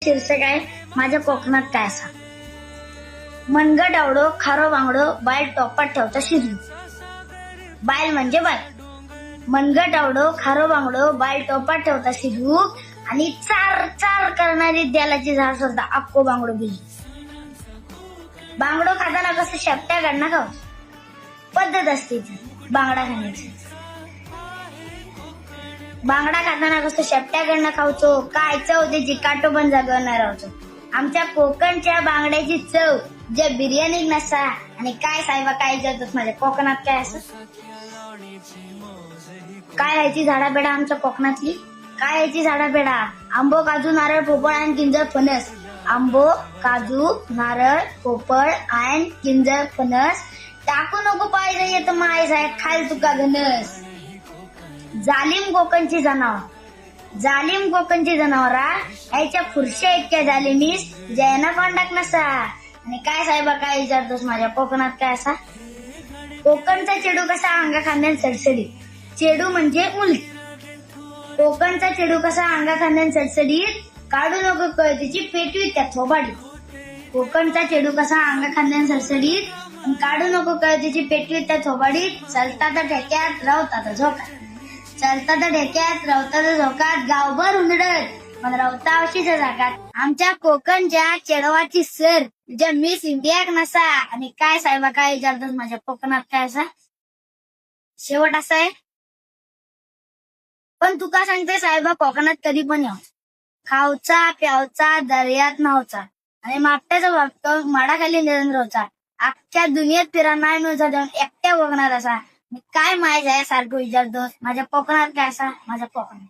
शीर्षक आहे माझ्या कोकणात काय असा. मनगट आवडो खारो बांगडो बायल टोपात ठेवता शिरली. बायल म्हणजे बाय. मनगट आवडो खारो बांगडो बायल टोपात ठेवता शिरू आणि चार चार करणारी द्यालाची झाड सुद्धा अक्को बांगडो गेली. बांगडो खाताना कसं शेपट्या काढणं खाऊ पद्धत असते ती बांगडा खाण्याची. बांगडा खाताना कसं शेपट्याकडनं खाऊचो काय चव त्याची काटो पण जागवणार आहोत. आमच्या कोकणच्या बांगड्याची चव जे बिर्याणी नसा आणि काय साहेबा काय करतात माझ्या कोकणात काय असं काय ह्याची झाडापेडा आमच्या कोकणातली काय ह्याची झाडापेडा आंबो काजू नारळ पोपळ आणि किंजर फणस. आंबो काजू नारळ पोपळ आणि किंजर फणस टाकू नको पाहिजे येत माय साहेब खाल तुका घनस. जालिम कोकणची जनावरा ह्याच्या खुर्च्या इतक्या जालिमीस जयना कॉन्टॅक्ट नसा आणि काय साहेबा काय विचारतोस माझ्या कोकणात काय असा. कोकणचा चेडू कसा अंगा खांद्यान सडसडीत चेडू म्हणजे उलट. कोकणचा चेडू कसा अंगा खांद्यान सडसडीत काढू नको कळतीची पेटवी त्या थोबाडीत. कोकणचा चेडू कसा अंगा खांद्यान सडसडीत काढू नको कळतीची पेटवी त्या थोबाडीत. चलता तर ठेक्यात रावता झोकात चलता तर ढेक्यात रावता तर झोकात गावभर उंदडत पण रावता अशीच्या जागात. आमच्या कोकणच्या चेडवाची सर जे मिस इंडियाक नसा आणि काय साहेबा काय विचारतात माझ्या कोकणात काय असा. शेवट असा आहे पण तुका सांगते साहेबा कोकणात कधी पण याव खावचा प्यावचा दर्यात न्हावचा आणि मापट्याचा वागतो माडाखाली निरंद्रवचा. अख्ख्या दुनियेत फिरा नाही मिळचा जाऊन एकट्या कोकणात असा. काय माहिती आहे सारखं विचारतो माझ्या कोकणात काय असा माझ्या कोकणात.